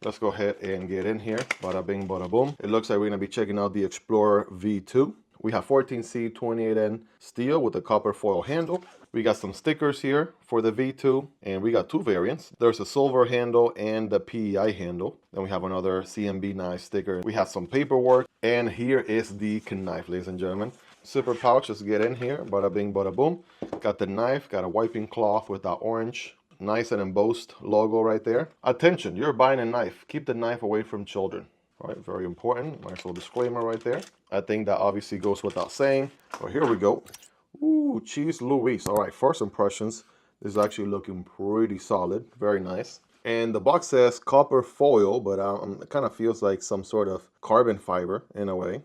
Let's go ahead and get in here. Bada bing, bada boom. It looks like we're gonna be checking out the Explorer V2. We have 14C 28N steel with a copper foil handle. We got some stickers here for the V2, and we got two variants. There's a silver handle and the PEI handle. Then we have another CMB knife sticker. We have some paperwork, and here is the knife, ladies and gentlemen. Zipper pouch, let's get in here. Bada bing, bada boom. Got the knife, got a wiping cloth with that orange, nice and embossed logo right there. Attention, you're buying a knife. Keep the knife away from children. All right, very important. Nice little disclaimer right there. I think that obviously goes without saying. Well, here we go. Ooh, cheese Louise. All right, first impressions. This is actually looking pretty solid. Very nice. And the box says copper foil, but it kind of feels like some sort of carbon fiber in a way.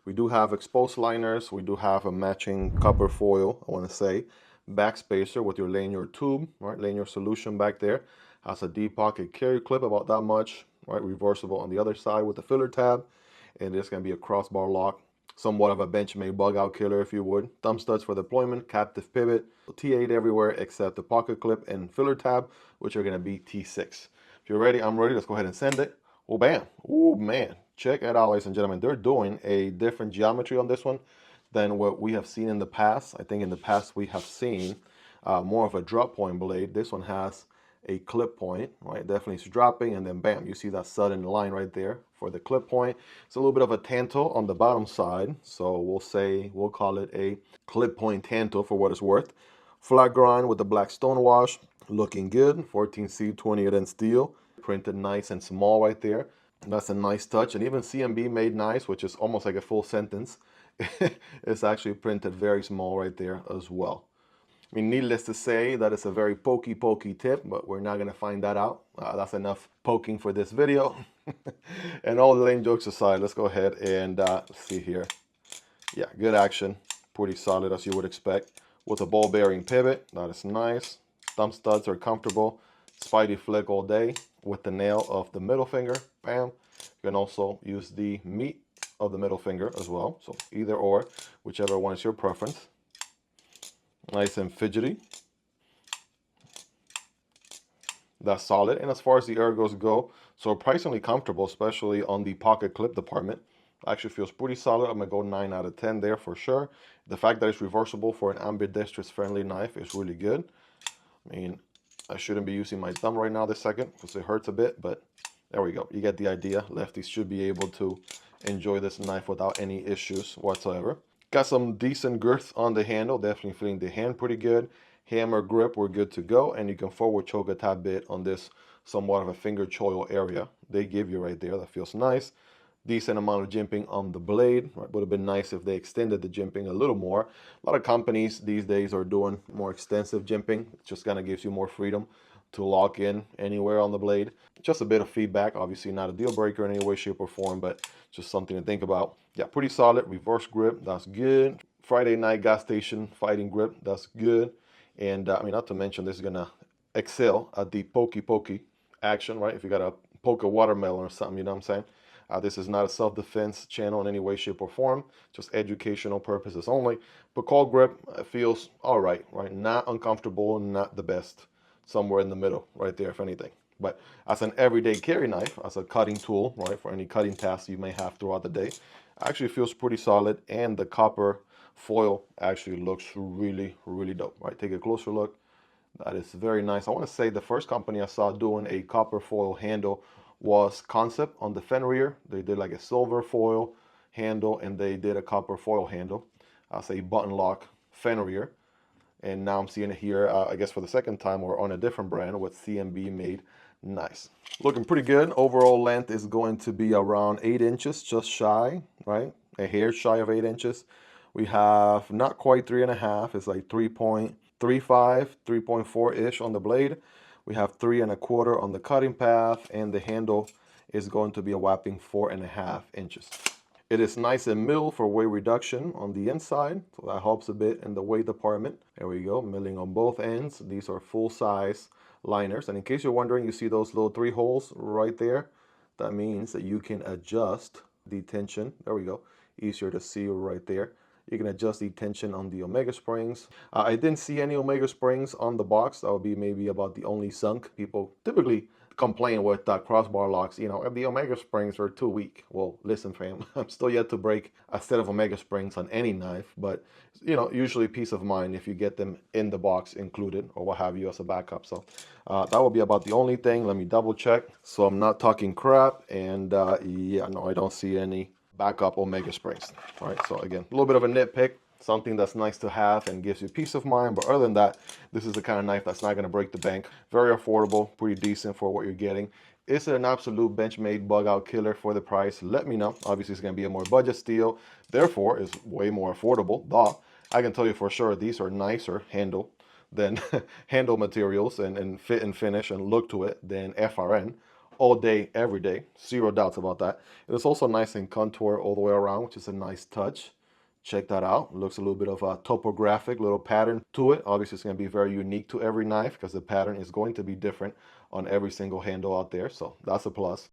We do have exposed liners. We do have a matching copper foil, I want to say. Back spacer with your lanyard tube, right? Lanyard solution back there. Has a deep pocket carry clip, about that much, right? Reversible on the other side with the filler tab. And there's going to be a crossbar lock. Somewhat of a Benchmade bug out killer, if you would. Thumb studs for deployment, captive pivot. T8 everywhere except the pocket clip and filler tab, which are going to be T6. If you're ready, I'm ready. Let's go ahead and send it. Oh, bam. Oh, man. Check it out, ladies and gentlemen. They're doing a different geometry on this one than what we have seen in the past. I think in the past we have seen more of a drop point blade. This one has a clip point, right? Definitely it's dropping, and then bam, you see that sudden line right there for the clip point. It's a little bit of a tanto on the bottom side, so we'll call it a clip point tanto for what it's worth. Flat grind with the black stonewash, looking good. 14C 28N steel, printed nice and small right there. That's a nice touch, and even CMB made nice, which is almost like a full sentence. It's actually printed very small right there as well. I mean, needless to say that it's a very pokey tip, but we're not going to find that out. That's enough poking for this video. And all the lame jokes aside, let's go ahead and see here. Yeah, good action. Pretty solid as you would expect. With a ball bearing pivot, that is nice. Thumb studs are comfortable. Spidey flick all day with the nail of the middle finger. Bam. You can also use the meat of the middle finger as well. So either or, whichever one is your preference. Nice and fidgety. That's solid. And as far as the ergos go, surprisingly comfortable, especially on the pocket clip department. Actually feels pretty solid. I'm going to go 9 out of 10 there for sure. The fact that it's reversible for an ambidextrous friendly knife is really good. I mean, I shouldn't be using my thumb right now this second because it hurts a bit, but there we go. You get the idea. Lefties should be able to enjoy this knife without any issues whatsoever. Got some decent girth on the handle, definitely feeling the hand pretty good. Hammer grip, we're good to go, and you can forward choke a tad bit on this somewhat of a finger choil area they give you right there. That feels nice. Decent amount of jimping on the blade. Right? Would have been nice if they extended the jimping a little more. A lot of companies these days are doing more extensive jimping. It just kind of gives you more freedom to lock in anywhere on the blade. Just a bit of feedback, obviously not a deal breaker in any way, shape, or form, but just something to think about. Yeah, pretty solid. Reverse grip, that's good. Friday night gas station fighting grip, that's good. And I mean, not to mention, this is gonna excel at the pokey action, right? If you gotta poke a watermelon or something, you know what I'm saying? This is not a self-defense channel in any way, shape, or form, just educational purposes only. But call grip feels all right, right? Not uncomfortable, not the best. Somewhere in the middle, right there, if anything. But as an everyday carry knife, as a cutting tool, right, for any cutting tasks you may have throughout the day, actually feels pretty solid. And the copper foil actually looks really dope, right? Take a closer look. That is very nice. I want to say the first company I saw doing a copper foil handle was Concept on the Fenrir. They did like a silver foil handle, and they did a copper foil handle. I'll say button lock Fenrir. And now I'm seeing it here, I guess for the second time, or on a different brand with CMB made nice. Looking pretty good. Overall length is going to be around 8 inches, just shy, right? A hair shy of 8 inches. We have not quite 3.5. It's like 3.35, 3.4-ish on the blade. We have 3 1/4 on the cutting path, and the handle is going to be a whopping 4.5 inches. It is nice and milled for weight reduction on the inside, so that helps a bit in the weight department. There we go, milling on both ends. These are full-size liners, and in case you're wondering, you see those little 3 holes right there? That means that you can adjust the tension. There we go, easier to see right there. You can adjust the tension on the Omega springs. I didn't see any Omega springs on the box. That would be maybe about the only sunk. People typically complain with crossbar locks, you know, the Omega springs are too weak. Well, listen, fam, I'm still yet to break a set of Omega springs on any knife, but you know, usually peace of mind if you get them in the box included or what have you as a backup. So that will be about the only thing. Let me double check so I'm not talking crap. And yeah, no, I don't see any backup Omega springs. All right, so again, a little bit of a nitpick, something that's nice to have and gives you peace of mind. But other than that, this is the kind of knife that's not going to break the bank. Very affordable, pretty decent for what you're getting. Is it an absolute Benchmade bug out killer for the price? Let me know. Obviously, it's going to be a more budget steel, therefore it's way more affordable. Duh. I can tell you for sure these are nicer handle than handle materials and fit and finish and look to it than FRN all day, every day. Zero doubts about that. And it's also nice and contour all the way around, which is a nice touch. Check that out. It looks a little bit of a topographic little pattern to it. Obviously, it's going to be very unique to every knife because the pattern is going to be different on every single handle out there. So that's a plus.